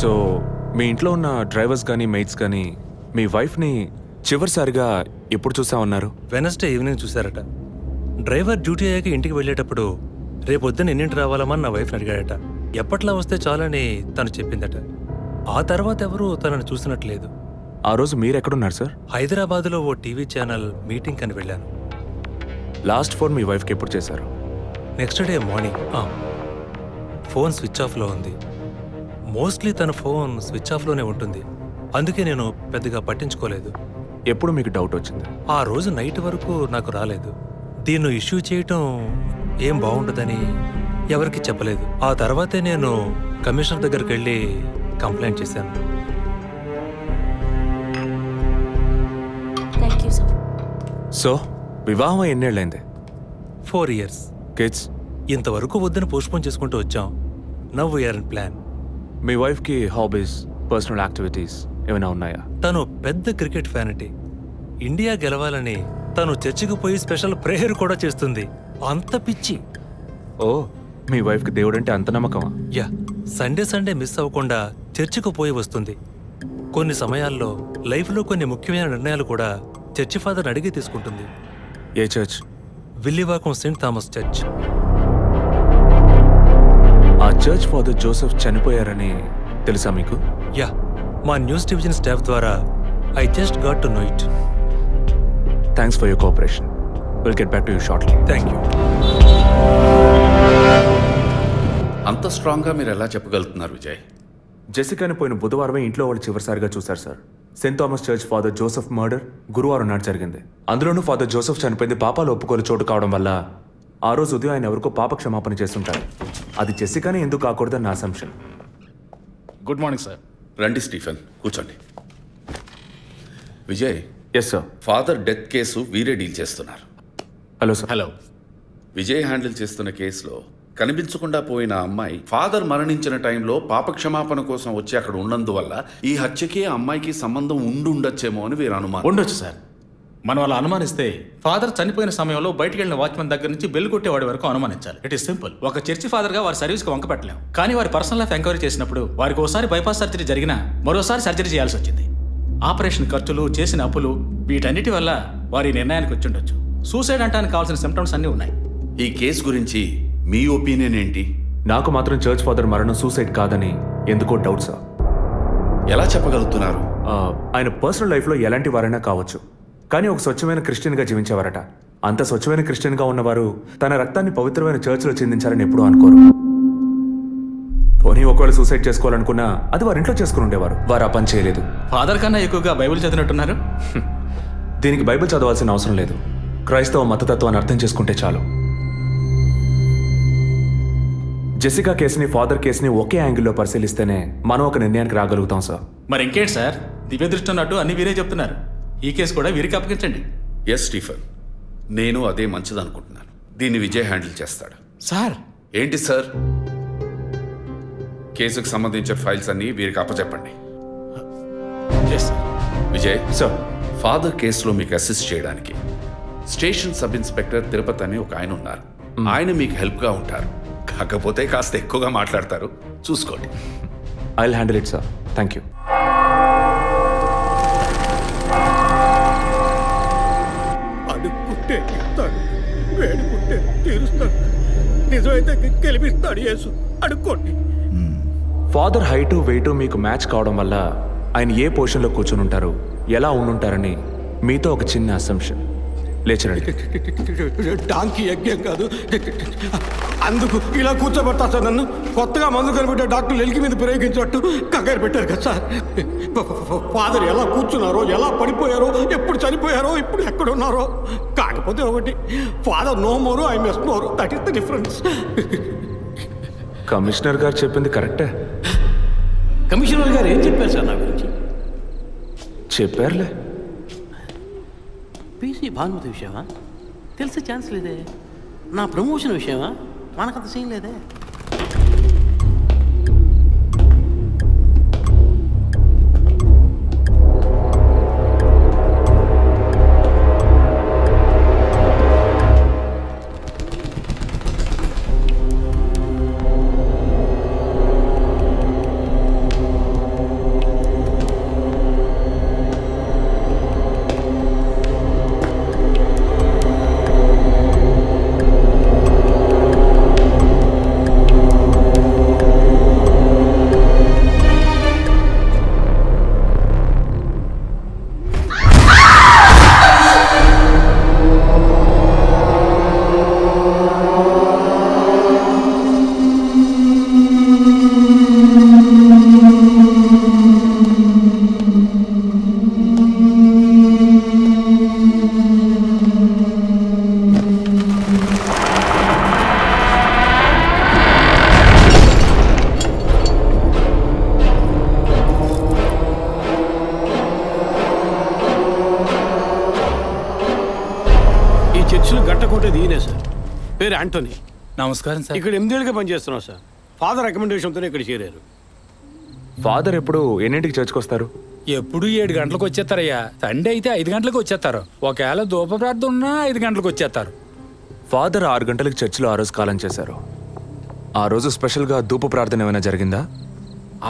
So మీ ఇంట్లో ఉన్న drivers కానీ మెయిట్స్ కానీ మీ వైఫ్ని చివరిసారిగా ఎప్పుడు చూసా ఉన్నారు? వెనస్డే ఈవినింగ్ చూశారట. డ్రైవర్ డ్యూటీ అయ్యాక ఇంటికి వెళ్ళేటప్పుడు రేపొద్దున ఎన్నింటి రావాలమని నా వైఫ్ని అడిగాడట. ఎప్పట్లా వస్తే చాలని తను చెప్పిందట. ఆ తర్వాత ఎవరూ తనను చూసినట్లేదు. ఆ రోజు మీరు ఎక్కడున్నారు సార్? హైదరాబాద్లో ఓ టీవీ ఛానల్ మీటింగ్ అని వెళ్ళాను. లాస్ట్ ఫోన్ మీ వైఫ్కి ఎప్పుడు చేశారు? Next day morning. Phone switch ఆఫ్లో ఉంది. మోస్ట్లీ తన ఫోన్ స్విచ్ ఆఫ్లోనే ఉంటుంది. అందుకే నేను పెద్దగా పట్టించుకోలేదు. ఎప్పుడు మీకు డౌట్ వచ్చింది? ఆ రోజు నైట్ వరకు నాకు రాలేదు. దీన్ని ఇష్యూ చేయటం ఏం బాగుంటుందని ఎవరికి చెప్పలేదు. ఆ తర్వాతే నేను కమిషనర్ దగ్గరికి వెళ్ళి కంప్లైంట్ చేశాను. సో వివాహం ఎన్నేళ్ళైంది? 4 years. కిడ్స్? ఇంతవరకు వద్దని పోస్ట్పోన్ చేసుకుంటూ వచ్చాం. Now we are in plan. మీ వైఫ్కి హాబీస్, పర్సనల్ యాక్టివిటీస్ ఏమైనా ఉన్నాయా? తను పెద్ద క్రికెట్ ఫ్యానిటీ. ఇండియా గెలవాలని తను చర్చికి పోయి స్పెషల్ ప్రేయర్ కూడా చేస్తుంది. అంత పిచ్చి. ఓ, మీ వైఫ్కి దేవుడు అంటే అంత నమ్మకమా? యా, సండే మిస్ అవ్వకుండా చర్చికి పోయి వస్తుంది. కొన్ని సమయాల్లో లైఫ్లో కొన్ని ముఖ్యమైన నిర్ణయాలు కూడా చర్చి ఫాదర్ని అడిగి తీసుకుంటుంది. ఏ church? Villivakkam Saint Thomas church. ఆ చర్చ్ ఫాదర్ జోసెఫ్ చనిపోయారని తెలుసా మీకు? యా, మా న్యూస్ డివిజన్ స్టాఫ్ ద్వారా I just got to know it. Thanks for your cooperation. Will get back to you shortly. Thank you. అంత స్ట్రాంగ్గా మీరు ఎలా చెప్పగలుగుతున్నారు విజయ్? జెసికాని పోయిన బుధవారమే ఇంట్లో వాళ్ళు చివరిసారిగా చూశారు sir. Saint Thomas church father Joseph murder గురువారం నాడు జరిగింది. అందులోనూ ఫాదర్ జోసెఫ్ చనిపోయింది పాపాలు ఒప్పుకోలు చోటు కావడం వల్ల ఆ రోజు ఉదయం ఆయన ఎవరికో పాప క్షమాపణ చేస్తుంటారు. అది జెసికానే ఎందుకు కాకూడదని నా అసంప్షన్. Good morning sir. రండి స్టీఫెన్, కూర్చోండి. Vijay. Yes sir. Father death case వీరే డీల్ చేస్తున్నారు. Hello sir. Hello. Vijay handle చేస్తున్న కేసులో కనిపించకుండా పోయిన అమ్మాయి ఫాదర్ మరణించిన టైంలో పాప క్షమాపణ కోసం వచ్చి అక్కడ ఉన్నందువల్ల ఈ హత్యకి ఆ అమ్మాయికి సంబంధం ఉండొచ్చేమో అని వీరు అనుమానం. ఉండొచ్చు సార్. మనం అలా అనుమానిస్తే ఫాదర్ చనిపోయిన సమయంలో బయటికి వెళ్ళిన వాచ్మెన్ దగ్గర నుంచి బెల్ కొట్టేవాడి వరకు అనుమానించాలి. It is simple. ఒక చర్చి ఫాదర్గా వారి సర్వీస్కి వంక పెట్టలేం. కానీ వారి పర్సనల్ లైఫ్ ఎంక్వైరీ చేసినప్పుడు వారికి ఒకసారి బైపాస్ సర్జరీ జరిగినా మరోసారి సర్జరీ చేయాల్సి వచ్చింది. ఆపరేషన్ ఖర్చులు, చేసిన అప్పులు, వీటన్నిటి వల్ల వారి నిర్ణయానికి వచ్చి ఉండొచ్చు. సూసైడ్ అంటానికి కావాల్సిన సిమ్టమ్స్ అన్నీ ఉన్నాయి. ఈ కేసు గురించి మీ ఒపీనియన్ ఏంటి? నాకు మాత్రం చర్చ్ ఫాదర్ మరణం సూసైడ్ కాదని ఎందుకో డౌట్ సార్. ఎలా చెప్పగలుగుతున్నారు? ఆయన పర్సనల్ లైఫ్లో ఎలాంటి వారైనా కావచ్చు, కానీ ఒక స్వచ్ఛమైన క్రిస్టియన్గా జీవించేవారట. అంత స్వచ్ఛమైన క్రిస్టియన్గా ఉన్నవారు తన రక్తాన్ని పవిత్రమైన చర్చ్లో చిందించారని ఎప్పుడూ అనుకోరు. పోనీ ఒకవేళ సూసైడ్ చేసుకోవాలనుకున్నా అది వారి ఇంట్లో చేసుకుని ఉండేవారు. వారు ఆ పని చేయలేదు. ఫాదర్ కన్నా ఎక్కువగా బైబిల్ చదివినట్టున్నారు. దీనికి బైబిల్ చదవాల్సిన అవసరం లేదు. క్రైస్తవ మతతత్వాన్ని అర్థం చేసుకుంటే చాలు. జెసికా కేసుని, ఫాదర్ కేసుని ఒకే యాంగిల్లో పరిశీలిస్తేనే మనం ఒక నిర్ణయానికి రాగలుగుతాం సార్. మరి ఇంకేంటి సార్, దివ్య దృష్టి ఉన్నట్టు అన్ని వీరే చెప్తున్నారు. ఈ కేసు కూడా వీరికి అప్పగించండి. ఎస్ స్టీఫెన్, నేను అదే మంచిదనుకుంటున్నాను. దీన్ని విజయ్ హ్యాండిల్ చేస్తాడు. సార్. ఏంటి సార్? కేసుకు సంబంధించిన ఫైల్స్ అన్ని వీరికి అప్పచెప్పండి. విజయ్ సార్, ఫాదర్ కేసులో మీకు అసిస్ట్ చేయడానికి స్టేషన్ సబ్ ఇన్స్పెక్టర్ తిరుపతి అని ఒక ఆయన ఉన్నారు. ఆయన మీకు హెల్ప్గా ఉంటారు. కాకపోతే కాస్త ఎక్కువగా మాట్లాడతారు, చూసుకోండి. I will handle it sir. Thank you. అడుక్కుంటే ఇస్తాడు, వేడుకుంటే తీరుస్తాడు, నిజమైతే గెలిపిస్తాడు యేసు. అడుక్కోండి. ఫాదర్ హైటు వెయిటు మీకు మ్యాచ్ కావడం వల్ల ఆయన ఏ పొజిషన్లో కూర్చుని ఉంటారు, ఎలా ఉండుంటారని మీతో ఒక చిన్న అసంప్షన్. లేచరండి. డాంకీ యజ్ఞం కాదు, అందుకు ఇలా కూర్చోబెడతా సార్. నన్ను కొత్తగా మందు కనిపెట్టే డాక్టర్లు ఎలికి మీద ప్రయోగించినట్టు కంగారు పెట్టారు కదా సార్. ఫాదర్ ఎలా కూర్చున్నారో, ఎలా పడిపోయారో, ఎప్పుడు చనిపోయారో, ఇప్పుడు ఎక్కడున్నారో. కాకపోతే ఒకటి, father no more, I miss more. That is the difference. Commissioner గారు చెప్పింది కరెక్టే. కమిషనర్ గారు ఏం చెప్పారు సార్ నా గురించి? చెప్పారులే. పీసీ భానుమతి విషయమా? తెలిసే ఛాన్స్ లేదే. నా ప్రమోషన్ విషయమా? మనకంత సీన్ లేదే. పేరు యాంటోనీ. నమస్కారం సార్. ఇక్కడ 8 ఏళ్ళుగా పనిచేస్తున్నాం సార్. ఫాదర్ రికమెండేషన్తోనే ఇక్కడ చేరారు. ఫాదర్ ఎప్పుడు ఎన్నింటికి చర్చ్కి వస్తారు? ఎప్పుడు 7 గంటలకు వచ్చేస్తారయ్యా. సండే అయితే 5 గంటలకు వచ్చేస్తారు. ఒకవేళ ధూప ప్రార్థన ఉన్నా 5 గంటలకు వచ్చేస్తారు. ఫాదర్ 6 గంటలకు చర్చిలో ఆ రోజు కాలం చేశారు. ఆ రోజు స్పెషల్గా ధూప ప్రార్థన ఏమైనా జరిగిందా?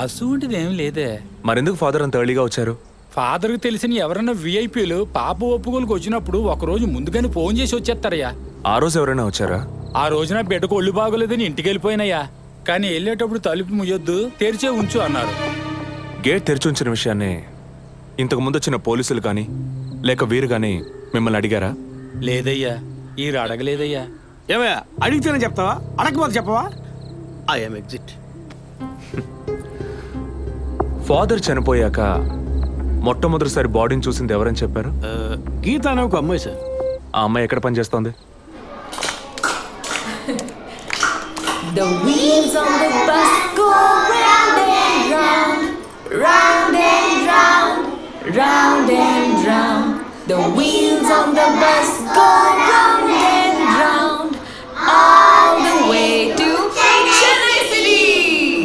అసువంటిది ఏం లేదే. మరెందుకు ఫాదర్ అంత ఎర్లీగా వచ్చారు? ఫాదర్కి తెలిసిన ఎవరైనా విఐపీలు పాప ఒప్పుకోలకు వచ్చినప్పుడు ఒకరోజు ముందుగానే ఫోన్ చేసి వచ్చేస్తారయ్యా. ఆ రోజు ఎవరైనా వచ్చారా? ఆ రోజున బిడ్డకు ఒళ్ళు బాగోలేదని ఇంటికి వెళ్ళిపోయినయ్యా. కానీ వెళ్ళేటప్పుడు తలుపు ముయ్యొద్దు, తెరిచే ఉంచు అన్నారు. గేట్ తెరిచి ఉంచిన విషయాన్ని ఇంతకు ముందు వచ్చిన పోలీసులు కానీ లేక వీరు కానీ మిమ్మల్ని అడిగారా? లేదయ్యా, ఈ అడగలేదయ్యా. ఏమయ్యా అడిగితేనే చెప్తావా, అడగకపోతే చెప్పవా? I'm exit. ఫాదర్ చనిపోయాక మొట్టమొదటిసారి బాడీని చూసింది ఎవరని చెప్పారు? గీత అనే ఒక అమ్మాయి సార్. ఆ అమ్మాయి ఎక్కడ పనిచేస్తోంది? The wheels on the bus go round and round, round and round, round and round. The wheels on the bus go round and round, all the way to Chennai City.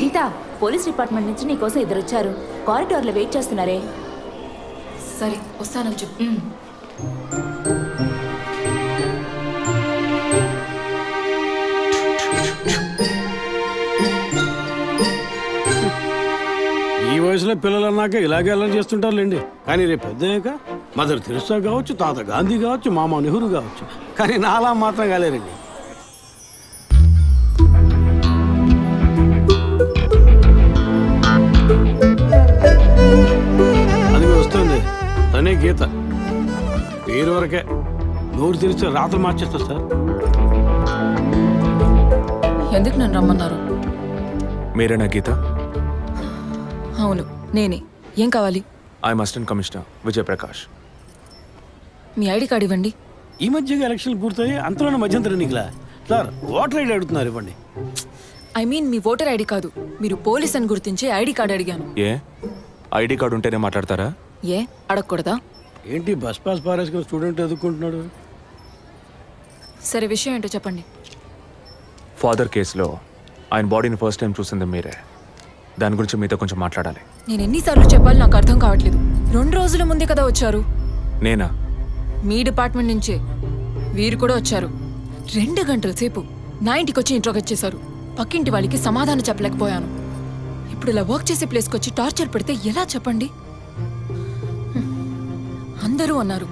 Geetha, police department నుంచి నీకోసం ఇద్దరు వచ్చారు. కారిడార్లో wait చేస్తున్నారే. సరే వస్తానని చెప్పు. ఈ వయసులో పిల్లలు అన్నాక ఇలాగే అల్లరి చేస్తుంటారులేండి. కానీ రేపు పెద్దయ్యాక మదర్ తెరిసా కావచ్చు, తాత గాంధీ కావచ్చు, మామ నెహ్రూ కావచ్చు. కానీ నాలా మాత్రం కాలేరండి. అది వస్తుంది తనే గీత. పేరు వరకే, నోరు తెరిస్తే రాత్రి మార్చేస్తా సార్. ఎందుకు నన్ను రమ్మన్నారు? మీరేనా గీత? అవును నేనే. ఏం కావాలి? I'm assistant commissioner Vijay Prakash. Me ID card ఇవ్వండి. ఈ మధ్యగా ఎలక్షన్లు పూర్తయి అంతలోనే మధ్యంతర ఎన్నికలా సార్? ఓటర్ ఐడి అడుగుతున్నారు, ఇవ్వండి. I mean me voter ID కాదు, మీరు పోలీస్ అని గుర్తించే ఐడి కార్డ్ అడిగాను. ఏ ఐడి కార్డు ఉంటేనే మాట్లాడతారా? ఏ అడగకూడదా? ఏంటి బస్ పాస్ పారేసుకుని స్టూడెంట్ ఎదుర్కొంటున్నాడు? సరే విషయం ఏంటో చెప్పండి. ఫాదర్ కేసులో ఆయన బాడీని ఫస్ట్ టైం చూసింది మీరే. దాని గురించి మీతో కొంచెం మాట్లాడాలి. నేను ఎన్నిసార్లు చెప్పాలి, నాకు అర్థం కావట్లేదు. 2 రోజుల ముందే కదా వచ్చారు. నేనా? మీ డిపార్ట్మెంట్ నుంచే వీరు కూడా వచ్చారు. 2 గంటల సేపు నా ఇంటికి వచ్చి ఇంట్రోగేట్ చేశారు. పక్కింటి వాళ్ళకి సమాధానం చెప్పలేకపోయాను. ఇప్పుడు ఇలా వర్క్ చేసే ప్లేస్కి వచ్చి టార్చర్ పెడితే ఎలా చెప్పండి? అందరూ అన్నారు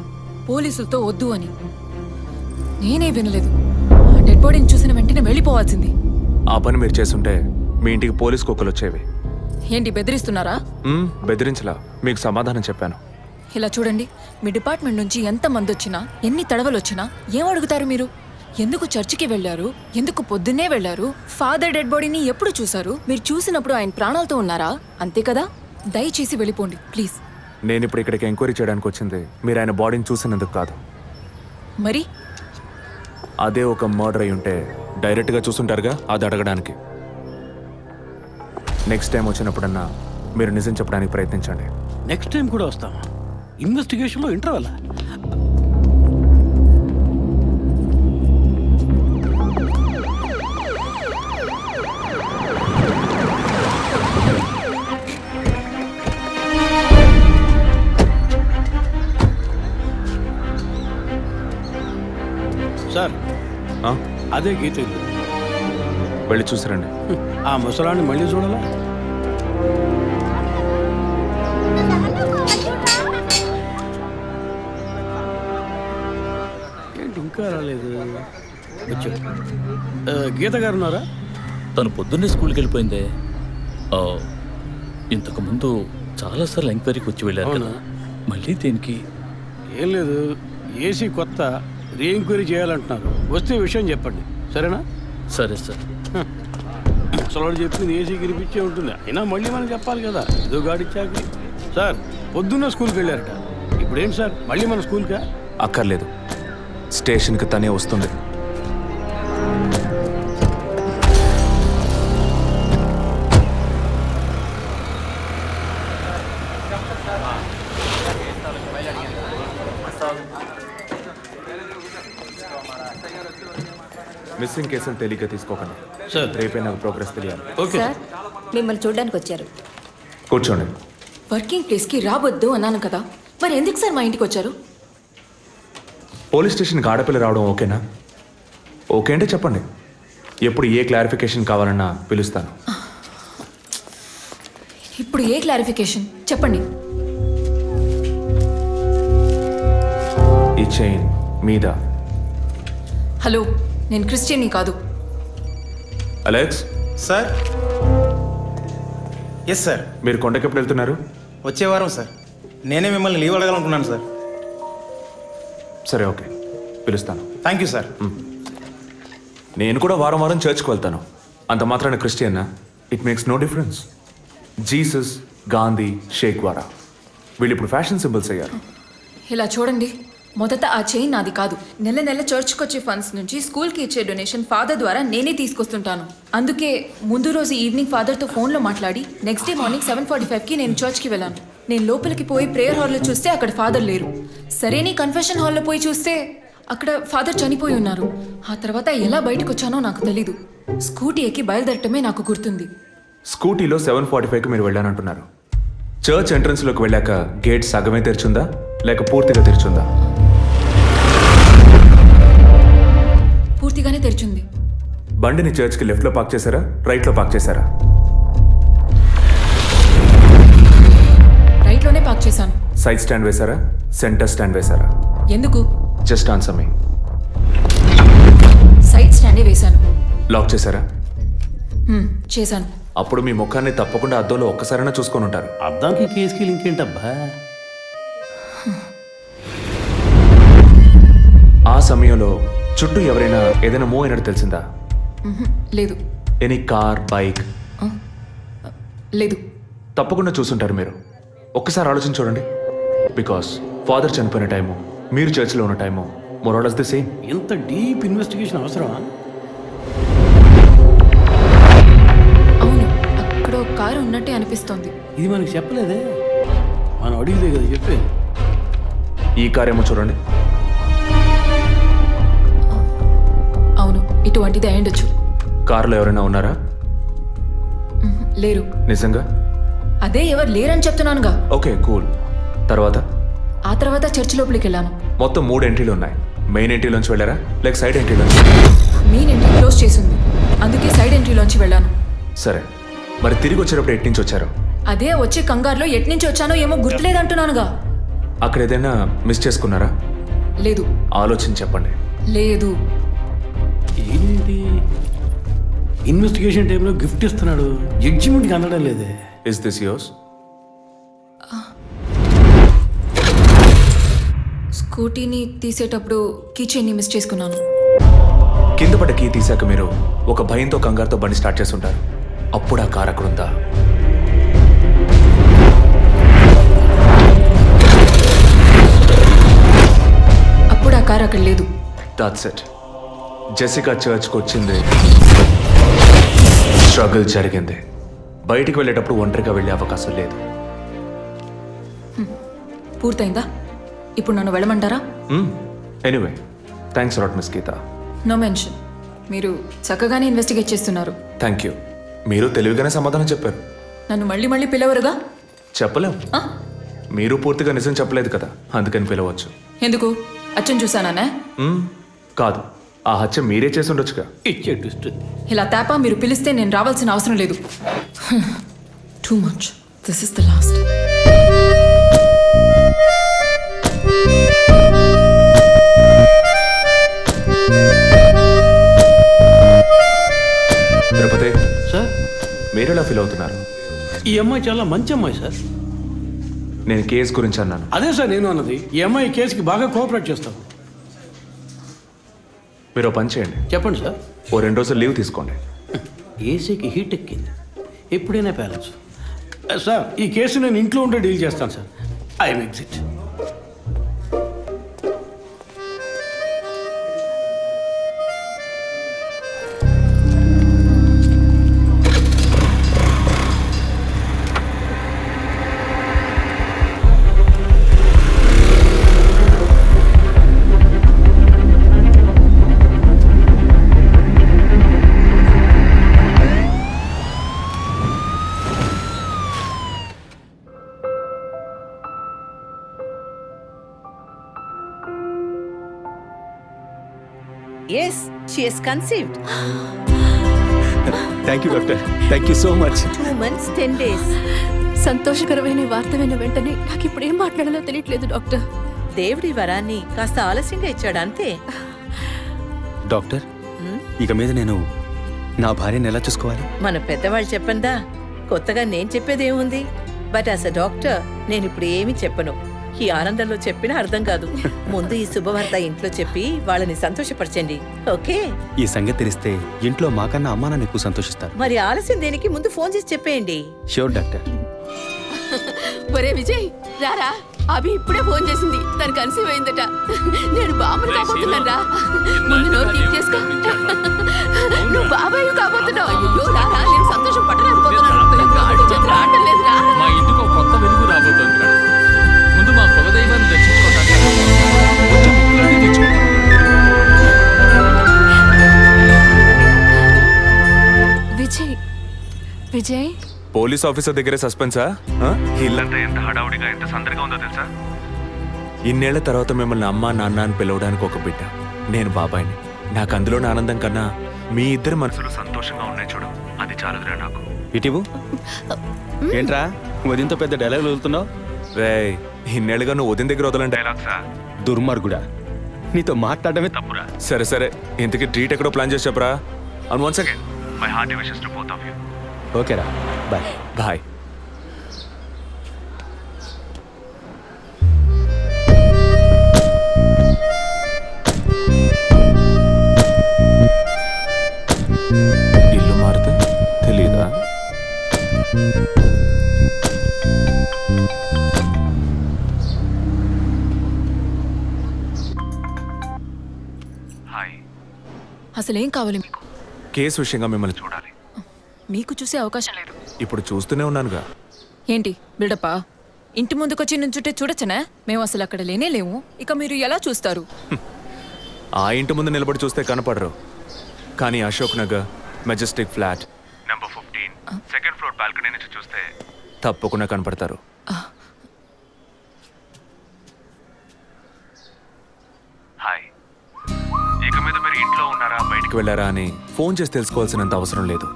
పోలీసులతో వద్దు అని. నేనే వినలేదు. ఆ డెడ్ బాడీని చూసిన వెంటనే వెళ్ళిపోవాల్సింది. ఆ పని మీరు చేస్తుంటే మీ ఇంటికి పోలీస్ కుక్కలు వచ్చేవి. ఏంటి బెదిరిస్తున్నారా? బెదిరించలా, మీకు సమాధానం చెప్పాను. ఇలా చూడండి, మీ డిపార్ట్మెంట్ నుంచి ఎంతమంది వచ్చినా, ఎన్ని తడవలు వచ్చినా ఏం అడుగుతారు మీరు? ఎందుకు చర్చికి వెళ్ళారు? ఎందుకు పొద్దున్నే వెళ్ళారు? ఫాదర్ డెడ్ బాడీని ఎప్పుడు చూశారు? మీరు చూసినప్పుడు ఆయన ప్రాణాలతో ఉన్నారా? అంతే కదా. దయచేసి వెళ్ళిపోండి ప్లీజ్. నేను ఇప్పుడు ఇక్కడికి ఎంక్వైరీ చేయడానికి వచ్చింది మీరు ఆయన బాడీని చూసినందుకు కాదు. మరి అదే ఒక మర్డర్ అయి ఉంటే డైరెక్ట్గా చూసుంటారుగా, అది అడగడానికి. నెక్స్ట్ టైం వచ్చినప్పుడన్నా మీరు నిజం చెప్పడానికి ప్రయత్నించండి. నెక్స్ట్ టైం కూడా వస్తామా? ఇన్వెస్టిగేషన్లో ఇంటర్వల్? సార్ అదే గీత ఇల్లు. వెళ్ళి చూసిరండి. ఆ ముసలాన్ని మళ్ళీ చూడాలా? ఏంటి ఇంకా రాలేదు? గీత గారు ఉన్నారా? తను పొద్దున్నే స్కూల్కి వెళ్ళిపోయిందే. ఇంతకుముందు చాలాసార్లు ఎంక్వైరీకి వచ్చి వెళ్ళారు కదా, మళ్ళీ దేనికి? ఏం లేదు, ఏసీ కొత్త రీ ఎంక్వైరీ చేయాలంటున్నారు. వస్తే విషయం చెప్పండి, సరేనా? సరే సార్. ముసలాడు చెప్పింది ఏసీ గిరిపించే ఉంటుంది, అయినా మళ్ళీ మనం చెప్పాలి కదా, ఏదో గాడిచ్చాక. సార్ పొద్దున్న స్కూల్కి వెళ్ళారట, ఇప్పుడేం సార్ మళ్ళీ మన స్కూల్కా? అక్కర్లేదు, స్టేషన్కి తనే వస్తుంది. మిస్సింగ్ కేసులు తేలిగ్గా తీసుకోకండి. సార్ రేపే నాకు ప్రోగ్రెస్ తెలియాలి. ఓకే సార్ మిమ్మల్ని చూడడానికి వచ్చారు. కూర్చోండి. వర్కింగ్ ప్లేస్కి రావద్దు అన్నాను కదా, మరి ఎందుకు సార్ మా ఇంటికి వచ్చారు? పోలీస్ స్టేషన్కి ఆడపిల్ల రావడం ఓకేనా? ఓకే అంటే చెప్పండి. ఎప్పుడు ఏ క్లారిఫికేషన్ కావాలన్నా పిలుస్తాను. ఇప్పుడు ఏ క్లారిఫికేషన్ చెప్పండి. ఈ చైన్ మీద. హలో, నేను క్రిస్టియన్ని కాదు. Alex sir. Yes sir. మీరు కొండకి ఎప్పుడు వెళ్తున్నారు? వచ్చే వారం సార్. నేనే మిమ్మల్ని లీవ్ అడగాలనుకున్నాను సార్. సరే ఓకే, పిలుస్తాను. Thank you sir. నేను కూడా వారం వారం చర్చ్కి వెళ్తాను. అంత మాత్రాన క్రిస్టియన్నా? It makes no difference. Jesus, Gandhi, Sheikh వారా వీళ్ళు ఇప్పుడు ఫ్యాషన్ సింబల్స్ అయ్యారు. ఇలా చూడండి, మొదట ఆ చైన్ నాది కాదు. నెల నెల చర్చ్కి వచ్చే ఫండ్స్ నుంచి స్కూల్కి ఇచ్చే డొనేషన్ ఫాదర్ ద్వారా నేనే తీసుకొస్తుంటాను. అందుకే ముందు రోజు ఈవినింగ్ ఫాదర్తో ఫోన్లో మాట్లాడి నెక్స్ట్ డే మార్నింగ్ 7:45కి నేను చర్చ్కి వెళ్ళాను. నేను లోపలికి పోయి ప్రేయర్ హాల్లో చూస్తే అక్కడ ఫాదర్ లేరు. సరే నీ కన్ఫెషన్ హాల్లో పోయి చూస్తే అక్కడ ఫాదర్ చనిపోయి ఉన్నారు. ఆ తర్వాత ఎలా బయటకు వచ్చానో నాకు తెలీదు. స్కూటీ ఎక్కి బయలుదేరటమే నాకు గుర్తుంది. స్కూటీలో 7:45కి మీరు వెళ్ళానంటున్నారు. చర్చ్ ఎంట్రన్స్లోకి వెళ్ళాక గేట్ సగమే తెరిచుందా లేక పూర్తిగా తెరిచుందా? పూర్తిగానే తెరిచింది. బండిని చర్చ్కి లెఫ్ట్లో పార్క్ చేశారా, రైట్లో పార్క్ చేశారా? రైట్లోనే పార్క్ చేశాను. సైడ్ స్టాండ్ వేశారా, సెంటర్ స్టాండ్ వేశారా? ఎందుకు? జస్ట్ ఆన్సర్ మీ. సైడ్ స్టాండే వేశాను. లాక్ చేశారా? చేశాను. అప్పుడు మీ ముఖాన్ని తప్పకుండా అద్దంలో ఒక్కసారైనా చూసుకొని ఉంటారు. అద్దానికి కేసుకి లింక్ ఏంటబ్బా? ఆ సమయంలో చుట్టూ ఎవరైనా ఏదైనా మూవ్ అయినట్టు తెలిసిందా? లేదు. Any car, bike? లేదు. తప్పకుండా చూసుంటారు మీరు. ఒక్కసారి ఆలోచించి చూడండి. బికాస్ ఫాదర్ చనిపోయిన టైము, మీరు చర్చిలో ఉన్న టైము మోరాలస్ ది సేమ్. ఎంత డీప్ ఇన్వెస్టిగేషన్ అవసరమా? అవును, అక్కడ ఒక కారు ఉన్నట్టే అనిపిస్తోంది. ఇది మనకి చెప్పలేదే, మనం అడిగితే కదా చెప్పేది. ఈ కార్ ఏమో చూడండి. అవును, ఇటువంటిది అయ్యుండొచ్చు. కారులో ఎవరైనా ఉన్నారా? లేరు. నిజంగా? అదే ఎవరు లేరని చెప్తున్నానుగా. Okay cool. తర్వాత? ఆ తర్వాత చర్చ్ లోపలికి వెళ్ళాను. మొత్తం 3 ఎంట్రీలు ఉన్నాయి. మెయిన్ ఎంట్రీలోంచి వెళ్ళారా లేక సైడ్ ఎంట్రీలోంచి? మెయిన్ ఎంట్రీ క్లోజ్ చేసింది, అందుకే సైడ్ ఎంట్రీలోంచి వెళ్ళాను. సరే, మరి తిరిగి వచ్చేటప్పుడు ఎట్నుంచి వచ్చారు? అదే వచ్చే కంగారులో ఎట్నుంచి వచ్చానో ఏమో గుర్తులేదంటున్నానుగా. అక్కడ ఏదైనా మిస్ చేసుకున్నారా? లేదు. ఆలోచించి చెప్పండి. లేదు. ఏంటి ఇన్వెస్టిగేషన్ టైంలో గిఫ్ట్ ఇస్తున్నాడు, జడ్జిమెంట్కి అందడం లేదే. Is this yours? స్కూటీని తీసేటప్పుడు కీచైన్ని మిస్ చేసుకున్నాను. కింద పడ్డ కీ తీసాక మీరు ఒక భయంతో కంగారుతో బండి స్టార్ట్ చేస్తుంటారు. అప్పుడు ఆ కార్ అక్కడ ఉందా? అప్పుడు ఆ కార్ అక్కడ లేదు. That's it. జెసికా చర్చ్కి వచ్చింది, స్ట్రగుల్ జరిగింది. బయటికి వెళ్ళేటప్పుడు ఒంటరిగా వెళ్ళే అవకాశం లేదు. పూర్తయిందా? ఇప్పుడు నన్ను వెళ్ళమంటారా? Anyway, thanks lot miss Geetha. No mention. మీరు చక్కగానే ఇన్వెస్టిగేట్ చేస్తున్నారు. Thank you. మీరు తెలివిగానే సమాధానం చెప్పారు. నన్ను మళ్ళీ మళ్ళీ పిలవరుగా? చెప్పలేం. మీరు పూర్తిగా నిజం చెప్పలేదు కదా, అందుకని పిలవచ్చు. ఎందుకు? అచ్చం చూసానా? కాదు, ఆ హత్య మీరే చేసి ఉండొచ్చుగా. ఇలా తేపా మీరు పిలిస్తే నేను రావాల్సిన అవసరం లేదు. Too much. This is the last. Tirupati sir, మీరు ఎలా ఫీల్ అవుతున్నారు? ఈ అమ్మాయి చాలా మంచి అమ్మాయి సార్. నేను కేసు గురించి అన్నాను. అదే సార్ నేను అన్నది. ఈ అమ్మాయి కేసుకి బాగా కోఆపరేట్ చేస్తాం. మీరు పని చేయండి. చెప్పండి సార్. ఓ 2 రోజులు లీవ్ తీసుకోండి. ఏసీకి హీట్ ఎక్కింది, ఎప్పుడైనా ప్యాలెన్స్. సార్, ఈ కేసు నేను ఇంట్లో ఉంటే డీల్ చేస్తాను sir. I'm exit. Yes, she has conceived. Thank you doctor, thank you so much. 2 months 10 days. సంతోషకరమైన వార్త విన్న వెంటనే నాకు ఇప్పుడు ఏం మాట్లాడాలో తెలియట్లేదు డాక్టర్. దేవుడి వరాన్ని కాస్త ఆలస్యంగా ఇచ్చాడు అంతే. డాక్టర్, ఇక మీద నేను నా భార్యను ఎలా చూసుకోవాలి? మన పెద్దవాళ్ళు చెప్పందా, కొత్తగా నేను చెప్పేదేముంది. బట్ యాజ్ అ డాక్టర్ నేను ఇప్పుడు ఏమీ చెప్పను. ఈ ఆనందంలో చెప్పినా అర్థం కాదు. ముందు ఈ శుభవార్త ఇంట్లో చెప్పి వాళ్ళని సంతోషపరచండి, ఓకే? ఈ సంగతి తెలిస్తే ఇంట్లో మాకన్నా అమ్మా నాన్న ఎక్కువ సంతోషిస్తారు. మరి ఆలస్యం దేనికి, ముందు ఫోన్ చేసి చెప్పేయండి. Sure doctor. ఒరే విజయ్ రారా, అభి ఇప్పుడే ఫోన్ చేసింది, తను కన్సీవ్ అయిందట. నేను బాబుని కాబోతున్నారా, ముందు నోరు తీపి చేసుకో. నువ్వు బాబాయ్ కాబోతున్నావు. అయ్యో రారా, నేను సంతోషం పట్టలేకపోతున్నాను. ఆడు చేతులు ఆడటం లేదు. రా, మా ఇంటికి ఒక కొత్త వెలుగు రాబోతోంది మేడం. ముందు మా కులదైవాన్ని దర్శించుకోవడానికి విజయ్ విజయ్ పోలీస్ ఆఫీసర్ దగ్గరే సస్పెన్సా? ఇల్లంతా ఎంత హడావుడిగా ఎంత సందడిగా ఉందో తెలుసా? ఇన్నేళ్ల తర్వాత మిమ్మల్ని అమ్మా నాన్న అని పిలవడానికి ఒక బిడ్డ. నేను బాబాయిని. నాకు అందులోని ఆనందం కన్నా మీ ఇద్దరు మనసులు సంతోషంగా ఉన్నాయి చూడు, అది చాలదురా నాకు. ఇటీవు ఏంట్రా ఉదయంతో పెద్ద డైలాగులు వదులుతున్నావు? రే, ఇన్నేళ్ళుగా నువ్వు ఉదయం దగ్గర వదలని డైలాగ్సా? దుర్మార్గుడా, నీతో మాట్లాడమే తప్పురా. సరే సరే, ఇంతకీ ట్రీట్ ఎక్కడో ప్లాన్ చేసి చెప్పరా. And once again my hearty wishes to both of you. ఓకేరా, బాయ్ బాయ్. ఇల్లు మారితే తెలీదా? హాయ్. అసలేం కావాలి మీకు? కేసు విషయంగా మిమ్మల్ని చూడాలి. మీకు చూసే అవకాశం లేదు. ఇప్పుడు చూస్తూనే ఉన్నానుగా. ఏంటి బిల్డప్పా? ఇంటి ముందుకొచ్చి నుంచుంటే చూడొచ్చనా? మేము అసలు అక్కడ లేనే లేవు. ఇక మీరు ఎలా చూస్తారు? ఆ ఇంటి ముందు నిలబడి చూస్తే కనపడరు, కానీ Ashok Nagar Majestic flat number 15 second floor balcony నుంచి చూస్తే తప్పకుండా కనపడతారు. హాయ్. ఇక మీద మీరు ఇంట్లో ఉన్నారా బయటికి వెళ్ళారా అని ఫోన్ చేసి తెలుసుకోవాల్సినంత అవసరం లేదు.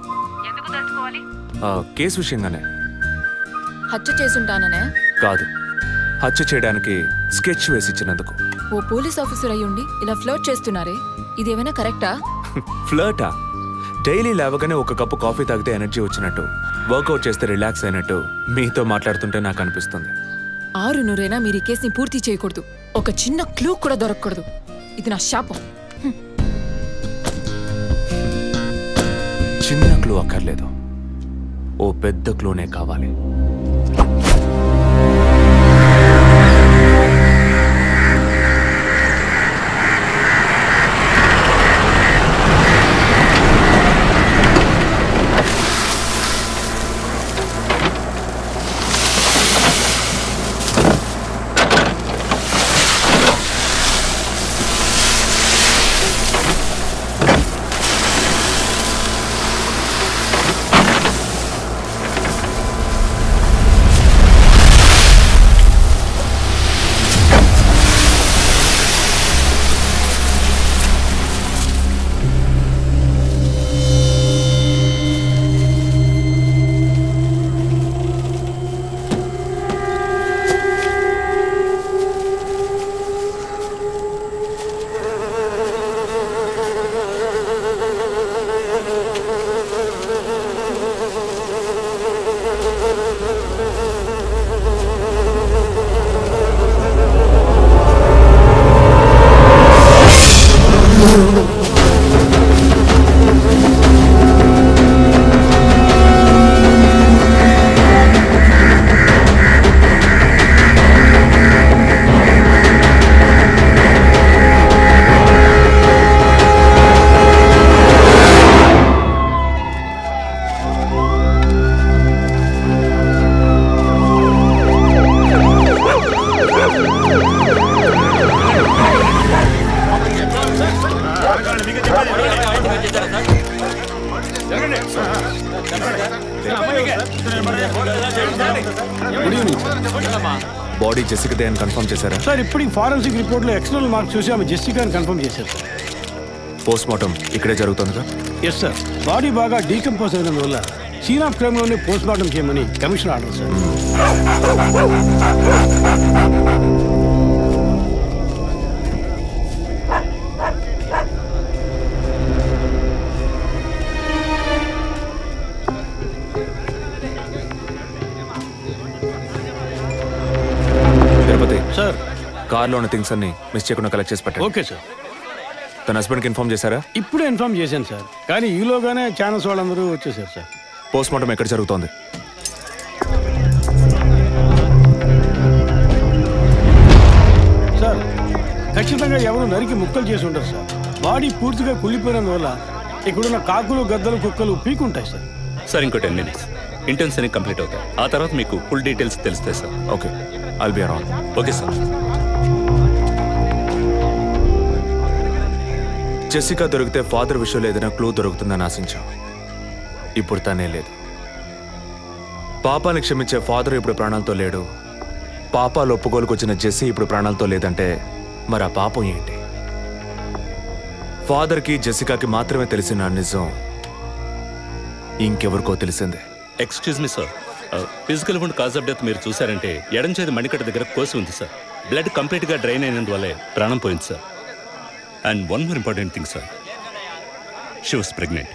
కేసు విషయంగానే. హత్య చేసుంటాననే కాదు, హత్య చేయడానికి స్కెచ్ వేసి ఇచ్చినందుకు. ఓ పోలీస్ ఆఫీసర్ అయ్యుండి ఇలా ఫ్లర్ట్ చేస్తున్నారే, ఇదేమైనా కరెక్టా? ఫ్లర్టా? డైలీ లేవగానే ఒక కప్పు కాఫీ తాగితే ఎనర్జీ వచ్చినట్టు, వర్కౌట్ చేస్తే రిలాక్స్ అయినట్టు మీతో మాట్లాడుతుంటే నాకు అనిపిస్తుంది. 6 మీరు ఈ కేసుని పూర్తి చేయకూడదు. ఒక చిన్న క్లూ కూడా దొరకకూడదు. ఇది నా శాపం. చిన్న క్లూ అక్కర్లేదు, ఓ పెద్ద క్లూనే కావాలి. బాడీ జెసికాదే అని కన్ఫర్మ్ చేశారా? సార్ ఇప్పుడు ఫారెన్సిక్ రిపోర్ట్లో ఎక్స్టర్నల్ మార్క్స్ చూసి ఆమె జెసికా అని కన్ఫర్మ్ చేశారు. పోస్ట్ మార్టం ఇక్కడే జరుగుతుందిగా? Yes sir. బాడీ బాగా డీకంపోజ్ అయినందువల్ల సీన్ ఆఫ్ క్రైమ్లోనే పోస్ట్ మార్టం చేయమని commissioner order sir. Tirupati sir, కార్లో ఉన్న థింగ్స్ అన్ని మిస్ చేయకుండా కలెక్ట్ చేసి పెట్టండి. Okay sir. తన హస్బెండ్కి ఇన్ఫార్మ్ చేశారా? ఇప్పుడే ఇన్ఫార్మ్ చేశాను సార్, కానీ ఈలోగానే ఛానల్స్ వాళ్ళందరూ వచ్చేసారు సార్. పోస్ట్ మార్టం ఎక్కడ జరుగుతోంది? సార్, ఖచ్చితంగా ఎవరు నరికి ముక్కలు చేసి ఉంటారు సార్. బాడీ పూర్తిగా కుళ్ళిపోయినందువల్ల ఇక్కడున్న కాకులు, గద్దలు, కుక్కలు పీకుంటాయి సార్. సార్ ఇంకో 10 minutes ఇంటర్న్స్ అన్ని కంప్లీట్ అవుతాయి. ఆ తర్వాత మీకు ఫుల్ డీటెయిల్స్ తెలుస్తాయి sir. Okay, I'll be around. Okay sir. Jessica దొరికితే ఫాదర్ విషయంలో ఏదైనా క్లూ దొరుకుతుందని ఆశించాం. ఇప్పుడు తనే లేదు. పాపాన్ని క్షమించే ఫాదర్ ఇప్పుడు ప్రాణాలతో లేడు. పాపాలు ఒప్పుకోలుకు వచ్చిన జెస్సీ ఇప్పుడు ప్రాణాలతో లేదంటే మరి ఆ పాపం ఏంటి? ఫాదర్కి జెసికాకి మాత్రమే తెలిసిన నిజం ఇంకెవరికో తెలిసిందే. Excuse me sir, physical wound cause of death మీరు చూసారంటే ఎడం చేతి మణికట్ట దగ్గర కోసి ఉంది సార్. బ్లడ్ కంప్లీట్గా డ్రైన్ అయినందువల్లే ప్రాణం పోయింది sir. And one more important thing sir, she was pregnant.